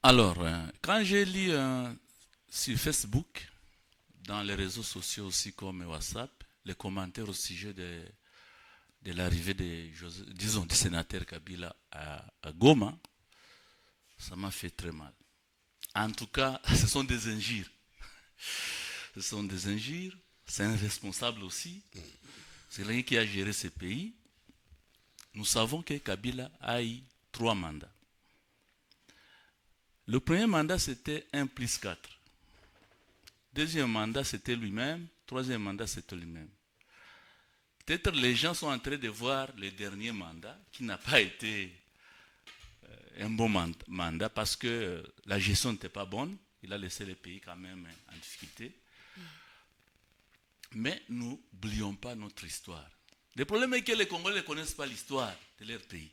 Alors, quand j'ai lu sur Facebook, dans les réseaux sociaux aussi comme WhatsApp, les commentaires au sujet de l'arrivée disons, du sénateur Kabila à Goma, ça m'a fait très mal. En tout cas, ce sont des injures. Ce sont des injures. C'est un responsable aussi. C'est quelqu'un qui a géré ce pays. Nous savons que Kabila a eu 3 mandats. Le premier mandat, c'était 1 plus 4. Deuxième mandat, c'était lui-même. Troisième mandat, c'était lui-même. Peut-être les gens sont en train de voir le dernier mandat, qui n'a pas été un bon mandat, parce que la gestion n'était pas bonne. Il a laissé le pays quand même en difficulté. Mais n'oublions pas notre histoire. Le problème est que les Congolais ne connaissent pas l'histoire de leur pays.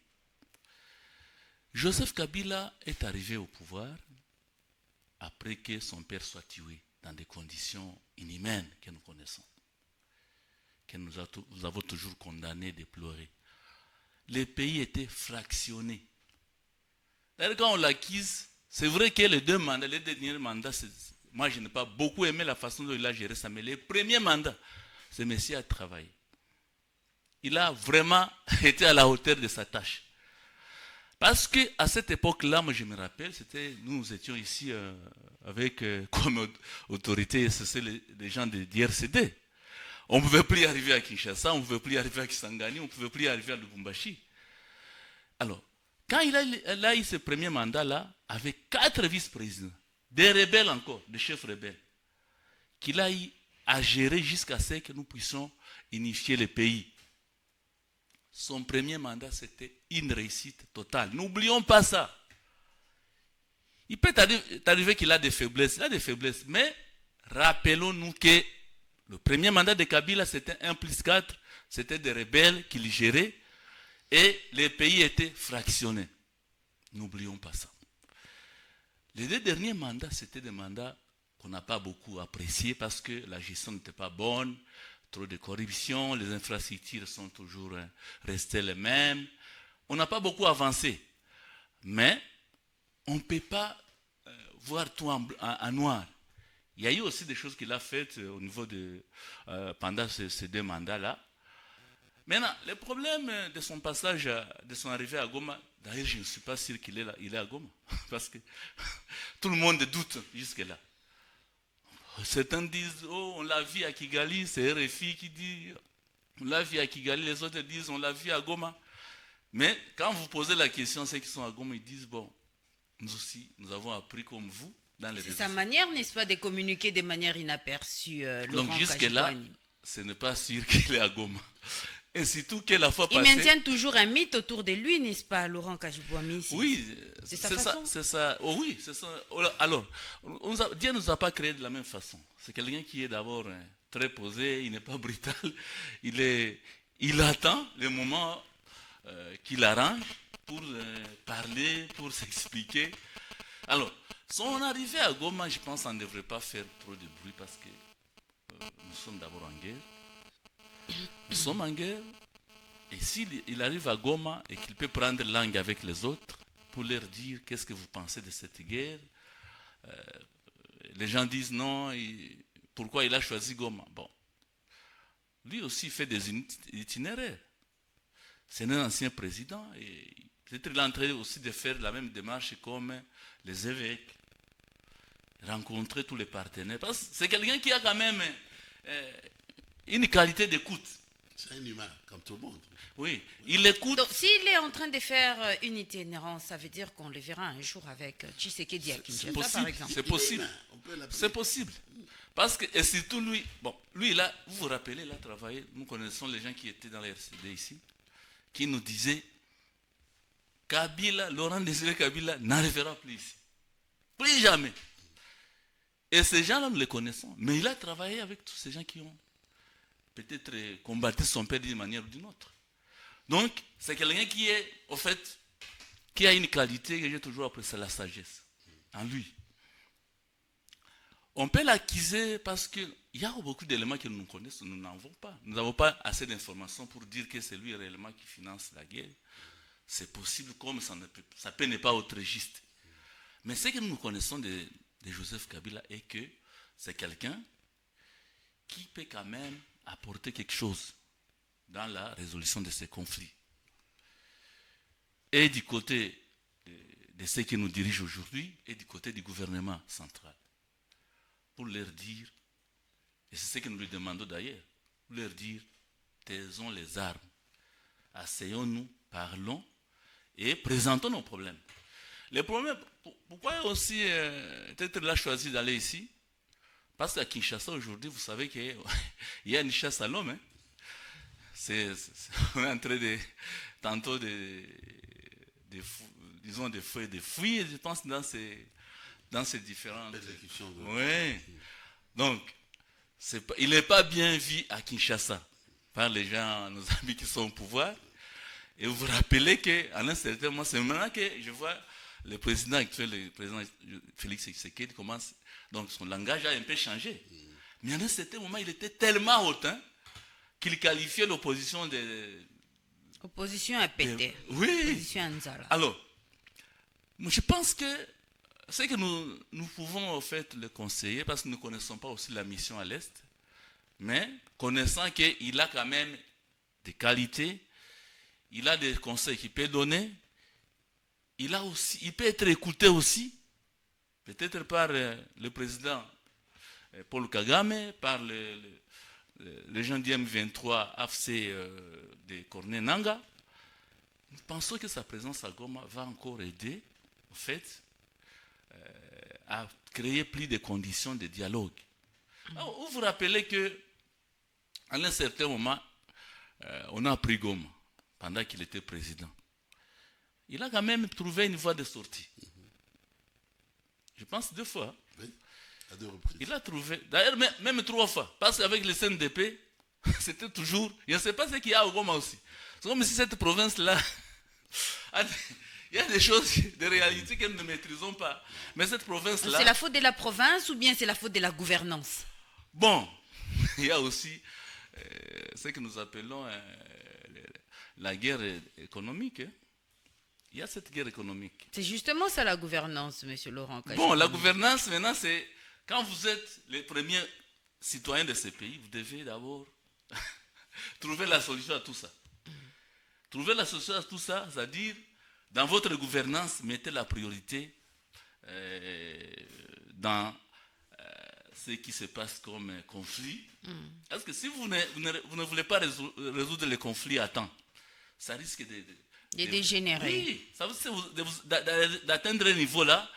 Joseph Kabila est arrivé au pouvoir après que son père soit tué dans des conditions inhumaines que nous connaissons, que nous avons toujours condamné, déploré. Le pays était fractionné. D'ailleurs, quand on l'acquise, c'est vrai que les derniers mandats, moi je n'ai pas beaucoup aimé la façon dont il a géré ça, mais les premiers mandats, ce monsieur a travaillé. Il a vraiment été à la hauteur de sa tâche. Parce qu'à cette époque-là, moi je me rappelle, nous étions ici avec comme autorité, c'est les gens de DRCD. On ne pouvait plus arriver à Kinshasa, on ne pouvait plus arriver à Kisangani, on ne pouvait plus arriver à Lubumbashi. Alors, quand il a eu ce premier mandat-là, avec 4 vice-présidents, des rebelles encore, des chefs rebelles, qu'il a eu à gérer jusqu'à ce que nous puissions unifier le pays. Son premier mandat, c'était une réussite totale. N'oublions pas ça. Il peut t'arriver qu'il a des faiblesses. Il a des faiblesses. Mais rappelons-nous que le premier mandat de Kabila, c'était 1 plus 4. C'était des rebelles qu'il gérait. Et les pays étaient fractionnés. N'oublions pas ça. Les 2 derniers mandats, c'était des mandats qu'on n'a pas beaucoup appréciés parce que la gestion n'était pas bonne. Trop de corruption, les infrastructures sont toujours restées les mêmes. On n'a pas beaucoup avancé. Mais on ne peut pas voir tout en noir. Il y a eu aussi des choses qu'il a faites au niveau pendant ces 2 mandats-là. Maintenant, le problème de son passage, de son arrivée à Goma, d'ailleurs, je ne suis pas sûr qu'il est à Goma. Parce que tout le monde doute jusque-là. Certains disent, oh, on l'a vu à Kigali, c'est RFI qui dit, on l'a vu à Kigali, les autres disent, on l'a vu à Goma. Mais quand vous posez la question, ceux qui sont à Goma, ils disent, bon, nous aussi, nous avons appris comme vous dans les réseaux. C'est sa manière, n'est-ce pas, de communiquer de manière inaperçue, Laurent. Donc jusque-là, ce n'est pas sûr qu'il est à Goma. Et surtout que la fois passée... Ils maintiennent toujours un mythe autour de lui, n'est-ce pas, Laurent Kajibouami? Oui, c'est ça. Oh, oui, c'est ça. Alors, Dieu ne nous a pas créés de la même façon. C'est quelqu'un qui est d'abord très posé, il n'est pas brutal. Il attend le moment qu'il arrange pour parler, pour s'expliquer. Alors, son arrivée à Goma, je pense qu'on ne devrait pas faire trop de bruit parce que nous sommes d'abord en guerre. Nous sommes en guerre. Et s'il arrive à Goma et qu'il peut prendre langue avec les autres pour leur dire qu'est-ce que vous pensez de cette guerre, les gens disent non, pourquoi il a choisi Goma? Bon, lui aussi fait des itinéraires. C'est un ancien président et peut-être qu'il est en train aussi de faire la même démarche comme les évêques, rencontrer tous les partenaires. Parce que c'est quelqu'un qui a quand même une qualité d'écoute. C'est un humain, comme tout le monde. Oui, il écoute. Donc, s'il est en train de faire une itinérance, ça veut dire qu'on le verra un jour avec Tshisekedi à Kinshasa, par exemple. C'est possible. C'est possible. Parce que, et surtout lui, bon, lui, là, vous vous rappelez, il a travaillé, nous connaissons les gens qui étaient dans la RCD ici, qui nous disaient, Kabila, Laurent Désiré Kabila n'arrivera plus ici. Plus jamais. Et ces gens-là, nous les connaissons. Mais il a travaillé avec tous ces gens qui ont peut-être combattu son père d'une manière ou d'une autre. Donc, c'est quelqu'un qui est, au fait, qui a une qualité que j'ai toujours appris, c'est la sagesse en lui. On peut l'accuser parce qu'il y a beaucoup d'éléments que nous connaissons, nous n'en avons pas. Nous n'avons pas assez d'informations pour dire que c'est lui réellement qui finance la guerre. C'est possible comme ça peut ne pas être juste. Mais ce que nous connaissons de Joseph Kabila est que c'est quelqu'un qui peut quand même apporter quelque chose dans la résolution de ces conflits. Et du côté de ceux qui nous dirigent aujourd'hui et du côté du gouvernement central. Pour leur dire, et c'est ce que nous lui demandons d'ailleurs, pour leur dire, taisons les armes, asseyons-nous, parlons et présentons nos problèmes. Les problèmes, pourquoi aussi peut-être il a choisi d'aller ici? Parce qu'à Kinshasa aujourd'hui, vous savez qu'il y a une chasse à l'homme. Hein? On est en train de, tantôt disons des feux et des fouilles, je pense, dans ces différentes exécutions. Oui. Donc, il n'est pas bien vu à Kinshasa par les gens, nos amis qui sont au pouvoir. Et vous vous rappelez qu'en un certain moment, c'est maintenant que je vois le président actuel, le président Félix Tshisekedi, commence, donc son langage a un peu changé. Mais en un certain moment, il était tellement hautain qu'il qualifiait l'opposition de... Opposition à péter. Oui. Opposition à Nzala. Alors, je pense que ce que nous pouvons en fait le conseiller, parce que nous ne connaissons pas aussi la mission à l'Est, mais connaissant qu'il a quand même des qualités, il a des conseils qu'il peut donner, il peut être écouté aussi, peut-être par le président Paul Kagame, par les gens du M23 AFC de Corneille Nangaa. Nous pensons que sa présence à Goma va encore aider, en fait, à créer plus de conditions de dialogue. Alors, vous vous rappelez que, à un certain moment, on a pris Goma pendant qu'il était président. Il a quand même trouvé une voie de sortie. Je pense 2 fois. Oui, à 2 reprises. Il a trouvé, d'ailleurs même 3 fois, parce qu'avec le CNDP, c'était toujours, je ne sais pas ce qu'il y a au Goma aussi. C'est comme si cette province-là, il y a des choses, des réalités que nous ne maîtrisons pas. Mais cette province-là... C'est la faute de la province ou bien c'est la faute de la gouvernance? Bon, il y a aussi ce que nous appelons la guerre économique. Hein. Il y a cette guerre économique. C'est justement ça la gouvernance, M. Laurent Kachiboundi. Bon, la gouvernance, maintenant, c'est quand vous êtes les premiers citoyens de ce pays, vous devez d'abord trouver la solution à tout ça. Trouver la solution à tout ça, c'est-à-dire, dans votre gouvernance, mettez la priorité dans ce qui se passe comme conflit. Parce que si vous ne voulez pas résoudre les conflits à temps, ça risque de dégénérer. Oui, ça risque d'atteindre un niveau là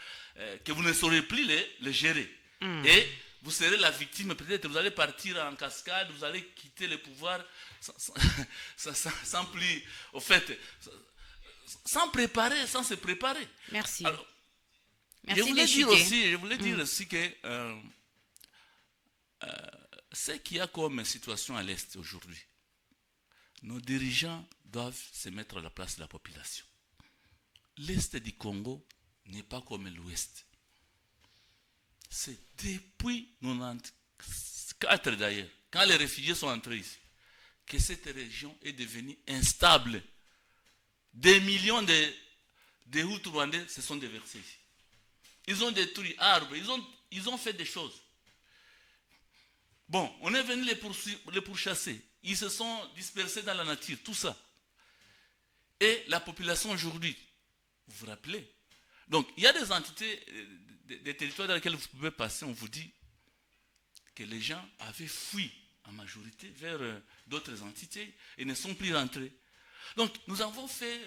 que vous ne saurez plus les gérer. Et vous serez la victime, peut-être vous allez partir en cascade, vous allez quitter le pouvoir sans plus, au fait, sans se préparer. Merci. Alors, merci je voulais dire aussi que ce qu'il y a comme situation à l'Est aujourd'hui, nos dirigeants doivent se mettre à la place de la population. L'Est du Congo n'est pas comme l'Ouest. C'est depuis 1994 d'ailleurs, quand les réfugiés sont entrés ici, que cette région est devenue instable. Des millions de Hutus rwandais se sont déversés ici. Ils ont détruit arbres, ils ont fait des choses. Bon, on est venu les pourchasser. Ils se sont dispersés dans la nature, tout ça. Et la population aujourd'hui, vous vous rappelez? Donc, il y a des entités, des territoires dans lesquels vous pouvez passer, on vous dit que les gens avaient fui en majorité vers d'autres entités et ne sont plus rentrés. Donc, nous avons fait,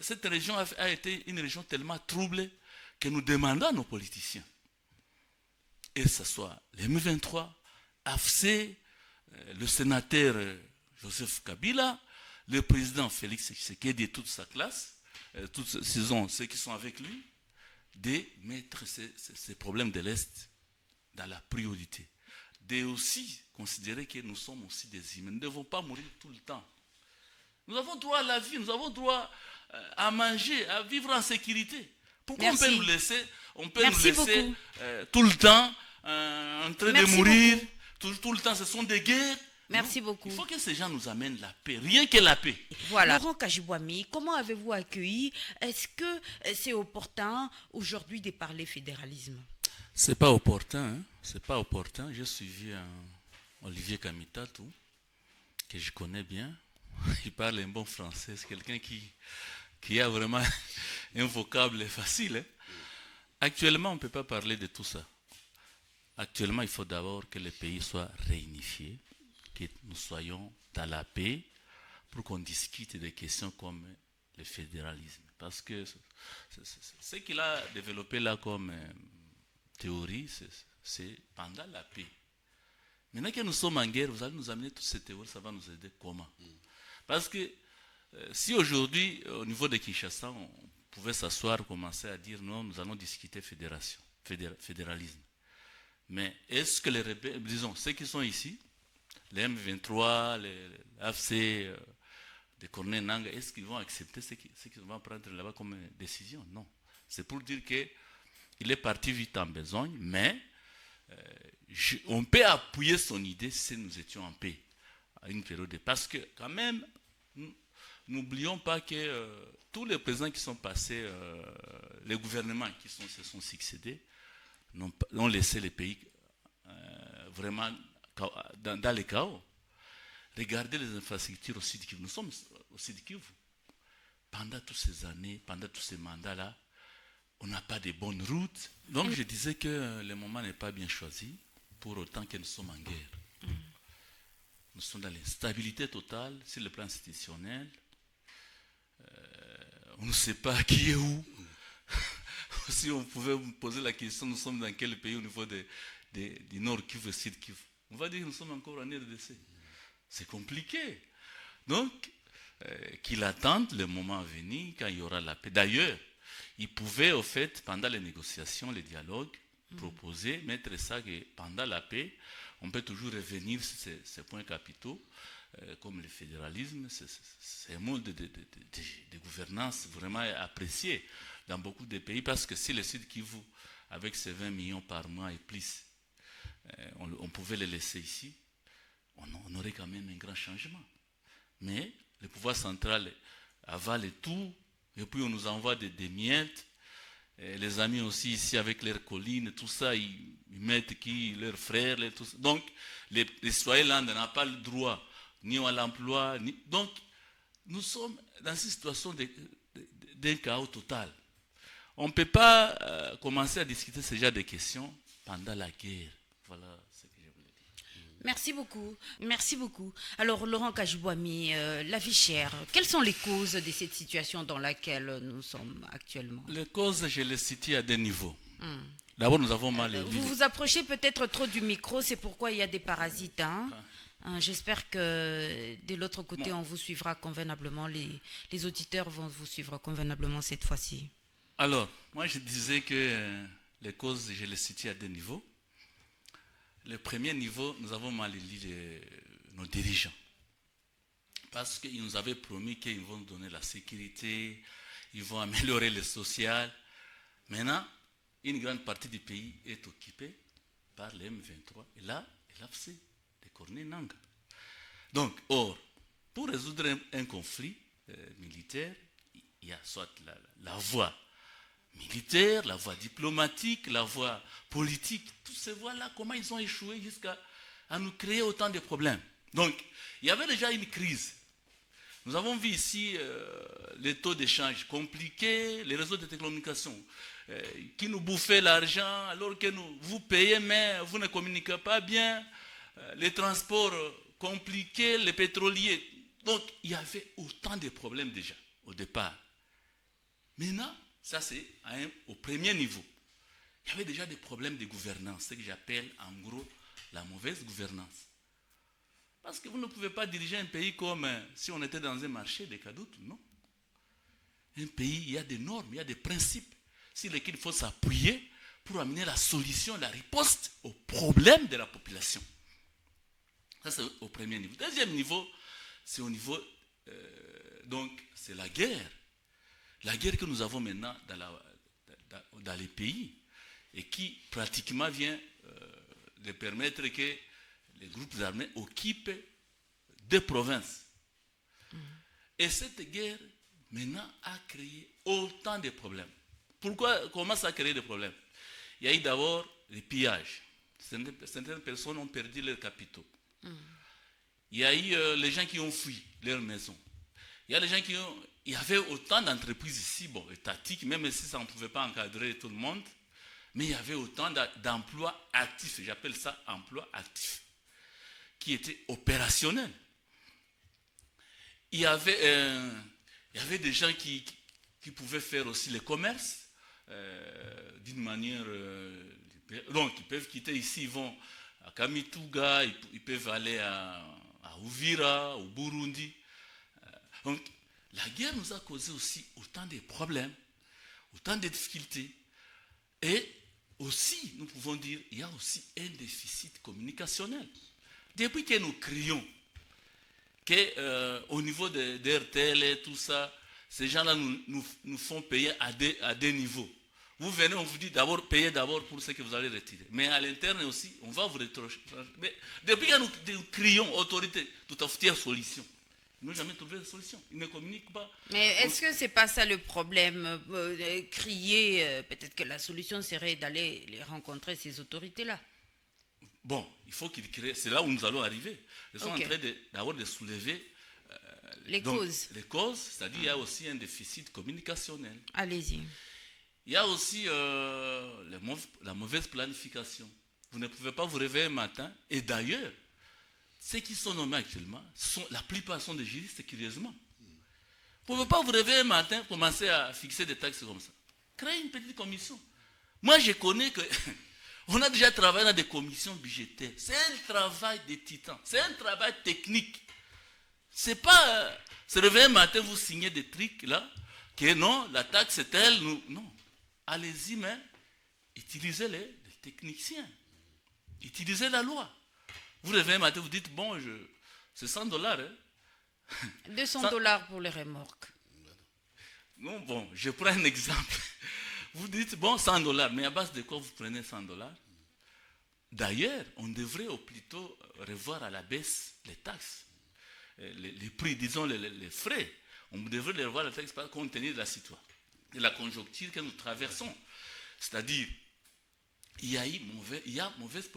cette région a été une région tellement troublée que nous demandons à nos politiciens, et que ce soit les M23, AFC, le sénateur Joseph Kabila, le président Félix Tshisekedi et toute sa classe, ceux qui sont avec lui, de mettre ces problèmes de l'Est dans la priorité. De aussi considérer que nous sommes aussi des humains. Nous ne devons pas mourir tout le temps. Nous avons droit à la vie, nous avons droit à manger, à vivre en sécurité. Pourquoi on peut nous laisser, tout le temps en train de mourir? Tout le temps, ce sont des guerres. Merci beaucoup. Il faut que ces gens nous amènent la paix, rien que la paix. Voilà. Laurent Kajibwami, comment avez-vous accueilli? Est-ce que c'est opportun aujourd'hui de parler fédéralisme? C'est pas opportun, hein? C'est pas opportun. J'ai suivi Olivier Kamitatu, que je connais bien. Il parle un bon français. C'est quelqu'un qui a vraiment un vocable facile. Hein? Actuellement, on ne peut pas parler de tout ça. Actuellement, il faut d'abord que le pays soit réunifié, que nous soyons dans la paix pour qu'on discute des questions comme le fédéralisme. Parce que ce qu'il a développé là comme théorie, c'est pendant la paix. Maintenant que nous sommes en guerre, vous allez nous amener toutes ces théories, ça va nous aider comment? Parce que si aujourd'hui, au niveau de Kinshasa, on pouvait s'asseoir, commencer à dire non, nous allons discuter fédéralisme. Mais est-ce que les rebelles, disons, ceux qui sont ici, les M23, l'AFC, de Corneille Nangaa, est-ce qu'ils vont accepter ce qu'ils vont prendre là-bas comme décision? Non. C'est pour dire qu'il est parti vite en besogne, mais on peut appuyer son idée si nous étions en paix à une période. Parce que quand même, n'oublions pas que tous les présidents qui sont passés, les gouvernements qui se sont succédés, ont laissé les pays vraiment dans le chaos. Regardez les infrastructures au Sud Kivu. Nous sommes au Sud Kivu. Pendant toutes ces années, pendant tous ces mandats-là, on n'a pas de bonnes routes. Donc je disais que le moment n'est pas bien choisi, pour autant que nous sommes en guerre. Nous sommes dans l'instabilité totale sur le plan institutionnel. On ne sait pas qui est où. Si on pouvait me poser la question, nous sommes dans quel pays au niveau du Nord Kivu, Sud Kivu? On va dire que nous sommes encore en RDC. C'est compliqué. Donc, qu'il attende le moment à venir quand il y aura la paix. D'ailleurs, il pouvait, au fait, pendant les négociations, les dialogues, proposer, mettre ça que pendant la paix, on peut toujours revenir sur ces points capitaux, comme le fédéralisme. C'est un mode de gouvernance vraiment apprécié dans beaucoup de pays, parce que si le Sud Kivu, avec ses 20 millions par mois et plus, on pouvait les laisser ici, on aurait quand même un grand changement. Mais le pouvoir central avale tout, et puis on nous envoie des miettes. Et les amis aussi ici avec leurs collines, tout ça, ils mettent leurs frères, tout ça. Donc les citoyens là n'ont pas le droit ni à l'emploi, donc nous sommes dans une situation d'un chaos total. On ne peut pas commencer à discuter ce genre de questions pendant la guerre. Voilà ce que je voulais dire. Merci beaucoup. Merci beaucoup. Alors, Laurent Kajibwami, la vie chère, quelles sont les causes de cette situation dans laquelle nous sommes actuellement? Les causes, je les cite à deux niveaux. D'abord, nous avons mal élevé. Vous vous approchez peut-être trop du micro, c'est pourquoi il y a des parasites. J'espère que de l'autre côté, on vous suivra convenablement. Les auditeurs vont vous suivre convenablement cette fois-ci. Alors, moi je disais que les causes, je les cite à deux niveaux. Le premier niveau, nous avons mal élu nos dirigeants. Parce qu'ils nous avaient promis qu'ils vont nous donner la sécurité, ils vont améliorer le social. Maintenant, une grande partie du pays est occupée par les M23 et là, l'AFC de Corneille Nangaa. Donc, pour résoudre un conflit militaire, il y a soit la voie militaire, la voie diplomatique, la voie politique, toutes ces voies-là, comment ils ont échoué jusqu'à nous créer autant de problèmes. Donc, il y avait déjà une crise. Nous avons vu ici les taux d'échange compliqués, les réseaux de télécommunications qui nous bouffaient l'argent alors que vous payez mais vous ne communiquez pas bien, les transports compliqués, les pétroliers. Donc, il y avait autant de problèmes déjà au départ. Maintenant, ça c'est au premier niveau. Il y avait déjà des problèmes de gouvernance, ce que j'appelle en gros la mauvaise gouvernance. Parce que vous ne pouvez pas diriger un pays comme si on était dans un marché de cadeaux, non. Un pays, il y a des normes, il y a des principes sur lesquels il faut s'appuyer pour amener la solution, la riposte aux problèmes de la population. Ça c'est au premier niveau. Deuxième niveau, c'est au niveau, donc c'est la guerre. La guerre que nous avons maintenant dans les pays et qui pratiquement vient de permettre que les groupes armés occupent des provinces. Et cette guerre, maintenant, a créé autant de problèmes. Comment ça a créé des problèmes? Il y a eu d'abord les pillages. Certaines personnes ont perdu leurs capitaux. Il y a eu les gens qui ont fui leur maison. Il y a les gens il y avait autant d'entreprises ici, étatiques, même si ça ne pouvait pas encadrer tout le monde, mais il y avait autant d'emplois actifs, j'appelle ça emplois actifs, qui étaient opérationnels. Il y avait des gens qui pouvaient faire aussi le commerce d'une manière... donc, ils peuvent quitter ici, ils vont à Kamituga, ils peuvent aller à Uvira, au Burundi. Donc, la guerre nous a causé aussi autant de problèmes, autant de difficultés. Et aussi, nous pouvons dire, il y a aussi un déficit communicationnel. Depuis que nous crions qu'au niveau de RTL et tout ça, ces gens-là nous font payer à des niveaux. Vous venez, on vous dit d'abord, payez d'abord pour ce que vous allez retirer. Mais à l'interne aussi, on va vous retrocher. Mais depuis que nous crions, autorité, tout à fait solution. Ils n'ont jamais trouvé de solution. Ils ne communiquent pas. Mais est-ce que ce n'est pas ça le problème? Crier, peut-être que la solution serait d'aller les rencontrer, ces autorités-là. Bon, il faut qu'ils créent. C'est là où nous allons arriver. Ils sont en train d'abord de soulever les causes. Les causes, c'est-à-dire qu'il y a aussi un déficit communicationnel. Allez-y. Il y a aussi la mauvaise planification. Vous ne pouvez pas vous réveiller un matin. Et d'ailleurs, ceux qui sont nommés actuellement, la plupart sont des juristes, curieusement. Vous ne pouvez pas vous réveiller un matin, commencer à fixer des taxes comme ça. Créez une petite commission. Moi, je connais que... On a déjà travaillé dans des commissions budgétaires. C'est un travail de titan. C'est un travail technique. C'est pas se réveiller un matin, vous signez des trucs là, que non, la taxe c'est telle. Non. Allez-y, mais utilisez les techniciens. Utilisez la loi. Vous réveillez un matin, vous dites, bon, c'est $100. Hein. $200 pour les remorques. Non, bon, je prends un exemple. Vous dites, bon, $100, mais à base de quoi vous prenez $100? D'ailleurs, on devrait plutôt revoir à la baisse les taxes, les prix, disons les frais. On devrait les revoir à la taxe compte tenu de la situation, de la conjoncture que nous traversons. C'est-à-dire, il y a mauvaise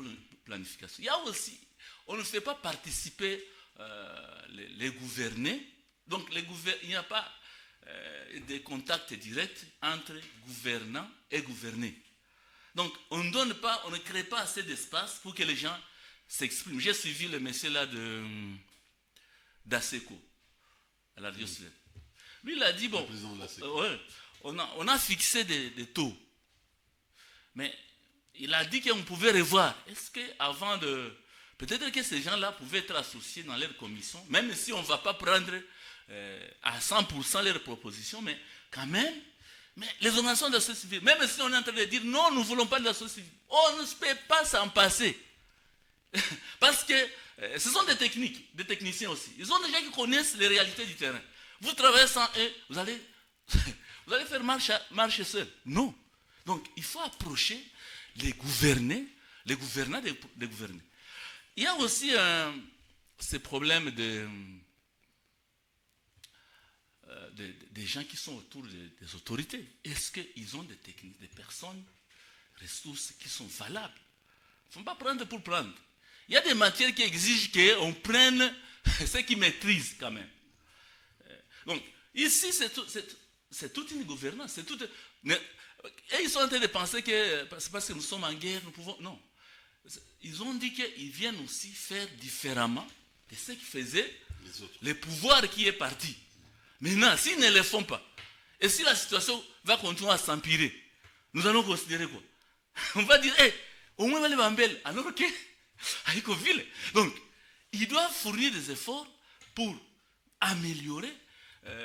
planification. Il y a aussi, on ne fait pas participer les gouvernés. Donc, il n'y a pas des contacts directs entre gouvernants et gouvernés. Donc, on ne crée pas assez d'espace pour que les gens s'expriment. J'ai suivi le monsieur là d'Asseco, à la diocèse. Lui, il a dit, bon, on a fixé des taux. Mais il a dit qu'on pouvait revoir. Est-ce qu'avant de... Peut-être que ces gens-là pouvaient être associés dans leur commission, même si on ne va pas prendre à 100% leurs propositions, mais quand même, les organisations de la société civile, même si on est en train de dire non, nous ne voulons pas de la société civile, on ne peut pas s'en passer. Parce que ce sont des techniciens aussi. Ils ont des gens qui connaissent les réalités du terrain. Vous travaillez sans eux, vous allez faire marche seul. Non. Donc, il faut approcher les gouvernants des gouvernés. Il y a aussi ces problèmes des gens qui sont autour des autorités. Est-ce qu'ils ont des techniques, des personnes, ressources qui sont valables? Il ne faut pas prendre pour prendre. Il y a des matières qui exigent qu'on prenne ce qu'ils maîtrisent quand même. Donc, ici, c'est toute une gouvernance. Et ils sont en train de penser que c'est parce que nous sommes en guerre, nous pouvons... Non. Ils ont dit qu'ils viennent aussi faire différemment de ce qu'ils faisaient le pouvoir qui est parti. Maintenant, s'ils ne le font pas, et si la situation va continuer à s'empirer, nous allons considérer quoi? On va dire, au moins les bambelles, alors que, avec ville. Donc, ils doivent fournir des efforts pour améliorer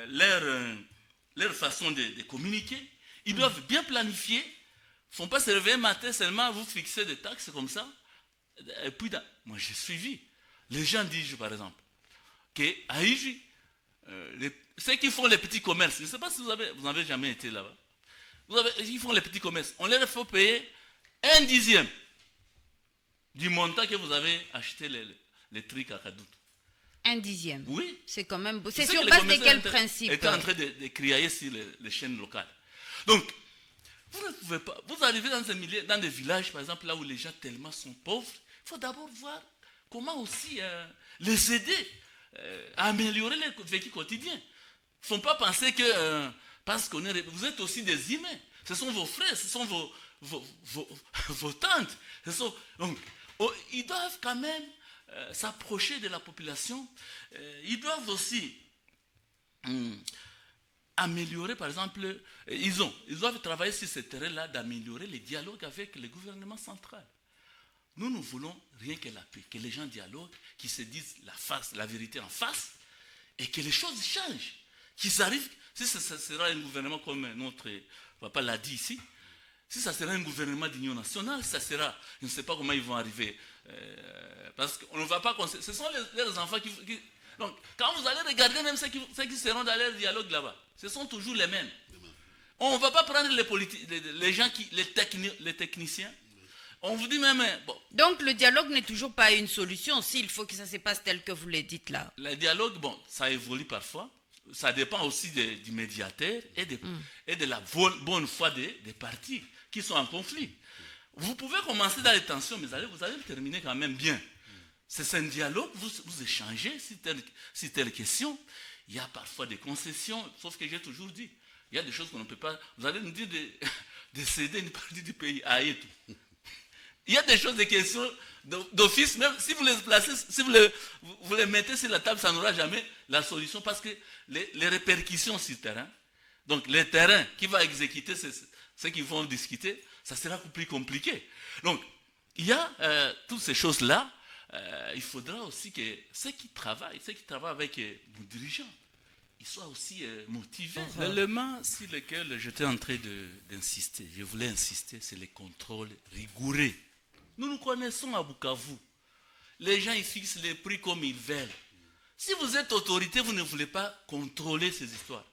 leur façon de communiquer. Ils doivent bien planifier. Ils ne font pas se réveiller un matin seulement, vous fixer des taxes comme ça. Et puis, moi j'ai suivi. Les gens disent, par exemple, qu'à Iji, ceux qui font les petits commerces, je ne sais pas si vous n'avez jamais été là-bas, ils font les petits commerces, on leur faut payer 1/10 du montant que vous avez acheté les trucs à Kadout. Un dixième. Oui. C'est quand même beau. Tu C'est sais sur que les base de commerçants quel principe? étaient en train de criailler sur les chaînes locales. Donc, vous ne pouvez pas. Vous arrivez dans dans des villages, par exemple, là où les gens tellement sont pauvres, il faut d'abord voir comment aussi les aider à améliorer leur vécu quotidien. Il ne faut pas penser que parce qu'on est. Vous êtes aussi des humains. Ce sont vos frères, ce sont vos tantes. Donc, ils doivent quand même s'approcher de la population. Ils doivent aussi améliorer, par exemple, ils doivent travailler sur ce terrain-là, d'améliorer les dialogues avec le gouvernement central. Nous voulons rien que la paix, que les gens dialoguent, qu'ils se disent la vérité en face, et que les choses changent. Qu'ils arrivent, si ça sera un gouvernement comme notre papa l'a dit ici, si ça sera un gouvernement d'union nationale, ça sera, je ne sais pas comment ils vont arriver, parce qu'on ne va pas, ce sont les enfants qui. Donc, quand vous allez regarder même ceux qui seront dans leur dialogue là-bas, ce sont toujours les mêmes. On ne va pas prendre les gens, les techniciens. On vous dit même, bon. Donc le dialogue n'est toujours pas une solution, s'il faut que ça se passe tel que vous le dites là. Le dialogue, bon, ça évolue parfois. Ça dépend aussi du médiateur et de la bonne foi des partis qui sont en conflit. Vous pouvez commencer dans les tensions, mais vous allez le terminer quand même bien. C'est un dialogue, vous échangez sur telle question. Il y a parfois des concessions, sauf que j'ai toujours dit, il y a des choses qu'on ne peut pas. Vous allez nous dire de céder une partie du pays à et tout. Il y a des choses, des questions d'office, même si vous les placez, si vous les mettez sur la table, ça n'aura jamais la solution parce que les répercussions sur le terrain, donc le terrain qui va exécuter ce qu'ils vont discuter, ça sera plus compliqué. Donc, il y a toutes ces choses-là. Il faudra aussi que ceux qui travaillent avec nos dirigeants, ils soient aussi motivés. L'élément sur lequel j'étais en train d'insister, je voulais insister, c'est les contrôles rigoureux. Nous connaissons à Bukavu. Les gens, ils fixent les prix comme ils veulent. Si vous êtes autorité, vous ne voulez pas contrôler ces histoires.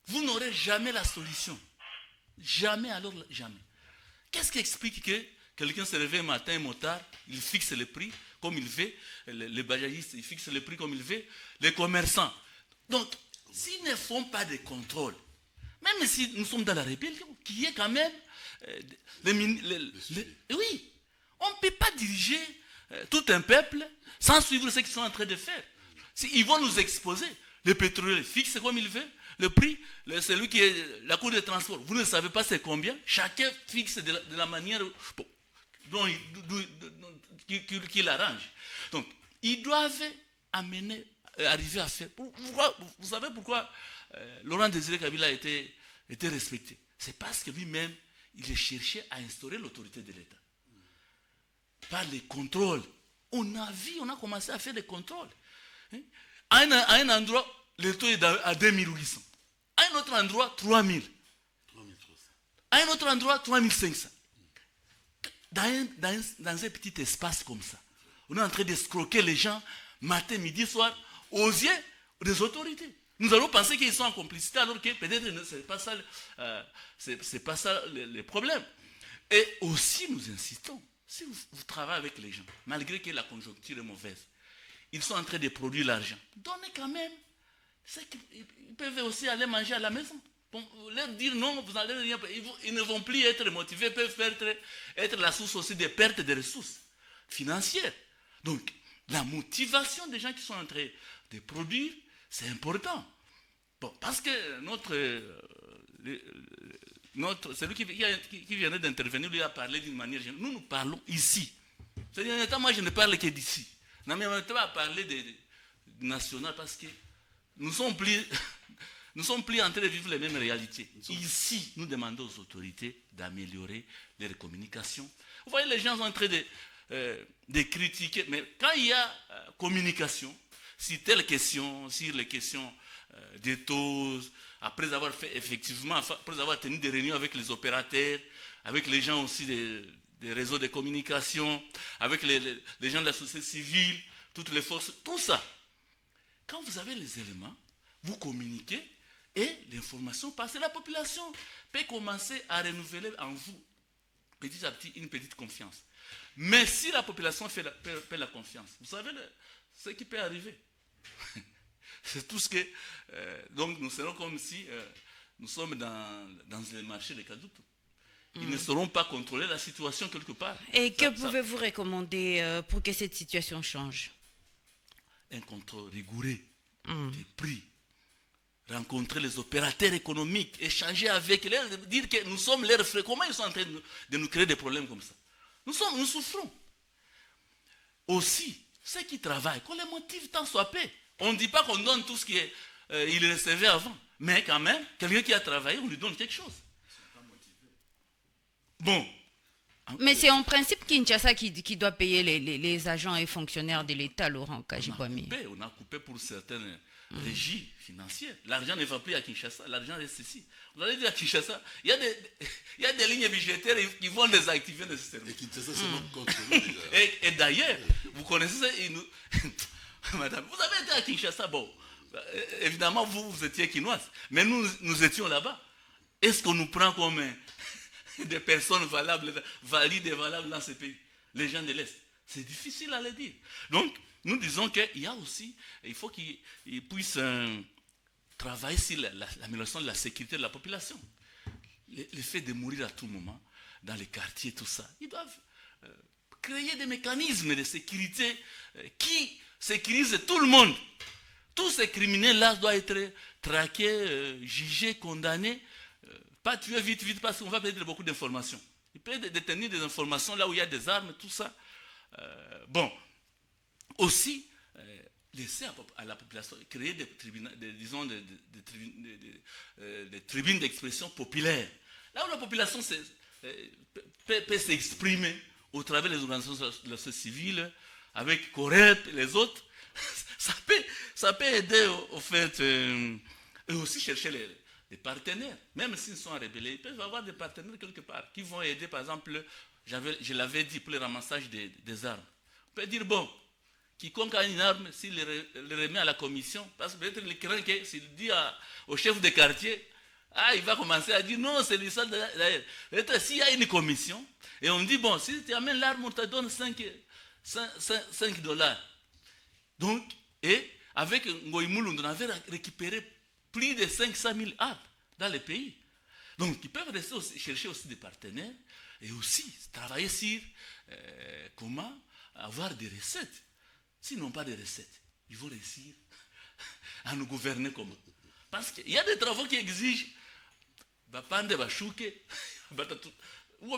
Vous n'aurez jamais la solution. Jamais, alors jamais. Qu'est-ce qui explique que quelqu'un se réveille un matin, un motard, il fixe les prix comme il veut, les bajagistes, ils fixent les prix comme il veut, les commerçants. Donc, s'ils ne font pas de contrôle, même si nous sommes dans la République, qui est quand même... oui, on ne peut pas diriger tout un peuple sans suivre ce qu'ils sont en train de faire. Ils vont nous exposer. Le pétrolier fixe comme il veut, le prix, celui qui est la coût de transport, vous ne savez pas c'est combien, chacun fixe de la manière dont qu'il arrange. Donc, ils doivent arriver à faire. Vous savez pourquoi Laurent Désiré Kabila a été respecté? C'est parce que lui-même, il cherchait à instaurer l'autorité de l'État. Par les contrôles. On a commencé à faire des contrôles. À un endroit, le taux est à 2800. À un autre endroit, 3000. À un autre endroit, 3500. Dans un petit espace comme ça, on est en train d'escroquer les gens matin, midi, soir, aux yeux des autorités. Nous allons penser qu'ils sont en complicité alors que peut-être ce n'est pas ça le problème. Et aussi, nous insistons, si vous travaillez avec les gens, malgré que la conjoncture est mauvaise, ils sont en train de produire l'argent, donnez quand même. Ils peuvent aussi aller manger à la maison. Bon, leur dire non, vous n'allez rien. Ils ne vont plus être motivés, ils peuvent être la source aussi des pertes de ressources financières. Donc, la motivation des gens qui sont en train de produire, c'est important. Bon, parce que celui qui venait d'intervenir, lui a parlé d'une manière générale. Nous parlons ici. C'est-à-dire, moi, je ne parle que d'ici. Non, mais on ne peut pas parler de national parce que nous ne sommes plus en train de vivre les mêmes réalités. Ici, nous demandons aux autorités d'améliorer leur communication. Vous voyez, les gens sont en train de critiquer, mais quand il y a communication, sur telle question, sur les questions des taux, après avoir tenu des réunions avec les opérateurs, avec les gens aussi des réseaux de communication, avec les gens de la société civile, toutes les forces, tout ça. Quand vous avez les éléments, vous communiquez et l'information passe. Et la population peut commencer à renouveler en vous, petit à petit, une petite confiance. Mais si la population perd la confiance, vous savez ce qui peut arriver. C'est tout ce que... donc nous serons comme si nous sommes dans le marché des cadeaux. Ils ne sauront pas contrôler la situation quelque part. Et que pouvez-vous recommander pour que cette situation change? Un contrôle rigoureux des prix. Rencontrer les opérateurs économiques, échanger avec eux, dire que nous sommes leurs frères. Comment ils sont en train de nous créer des problèmes comme ça? Nous souffrons. Aussi, ceux qui travaillent, qu'on les motive tant soit peu. On ne dit pas qu'on donne tout ce qu'ils recevaient avant. Mais quand même, quelqu'un qui a travaillé, on lui donne quelque chose. Bon. Mais c'est en principe Kinshasa qui doit payer les agents et fonctionnaires de l'État, Laurent Kajibwami. On a coupé pour certaines régies financières. L'argent ne va plus à Kinshasa, l'argent reste ici. Vous allez dire à Kinshasa, il y a des lignes budgétaires qui vont désactiver nécessairement. Et Kinshasa, c'est notre contre. Et d'ailleurs, vous connaissez ça, madame, vous avez été à Kinshasa, bon, évidemment, vous étiez quinoise, mais nous étions là-bas. Est-ce qu'on nous prend comme des personnes valides et valables dans ce pays? Les gens de l'Est. C'est difficile à le dire. Donc, nous disons il faut qu'ils puissent travailler sur l'amélioration de la sécurité de la population. Le fait de mourir à tout moment, dans les quartiers, tout ça, ils doivent créer des mécanismes de sécurité qui sécurisent tout le monde. Tous ces criminels-là doivent être traqués, jugés, condamnés. Pas tuer vite parce qu'on va perdre beaucoup d'informations. Il peut détenir des informations là où il y a des armes, tout ça. Bon. Aussi, laisser à la population créer des tribunes d'expression populaire. Là où la population peut s'exprimer au travers des organisations de la société civile, avec Corep et les autres, ça peut aider au fait, et aussi chercher les partenaires. Même s'ils sont rebelles, ils peuvent avoir des partenaires quelque part qui vont aider, par exemple, je l'avais dit, pour le ramassage des armes. On peut dire, bon, quiconque a une arme, s'il le remet à la commission, parce que peut-être il craint que s'il dit au chef de quartier, il va commencer à dire non, c'est le seul d'ailleurs. Peut-être s'il y a une commission, et on dit, bon, si tu amènes l'arme, on te donne $5. Donc, et avec Ngoïmoulou, on avait récupéré plus de 500 000 armes dans le pays. Donc, ils peuvent chercher aussi des partenaires et aussi travailler sur comment avoir des recettes. S'ils n'ont pas de recettes, ils vont réussir à nous gouverner comment? Parce qu'il y a des travaux qui exigent vous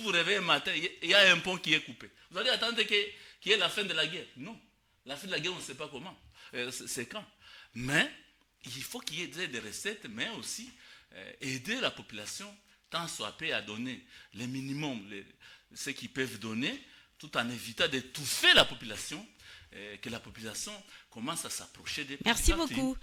vous réveillez un matin, il y a un pont qui est coupé. Vous allez attendre qu'il y ait la fin de la guerre. Non. La fin de la guerre, on ne sait pas comment. C'est quand. Mais il faut qu'il y ait des recettes, mais aussi aider la population, tant soit peu à donner les minimums, ce qu'ils peuvent donner, tout en évitant d'étouffer la population, que la population commence à s'approcher des Merci beaucoup.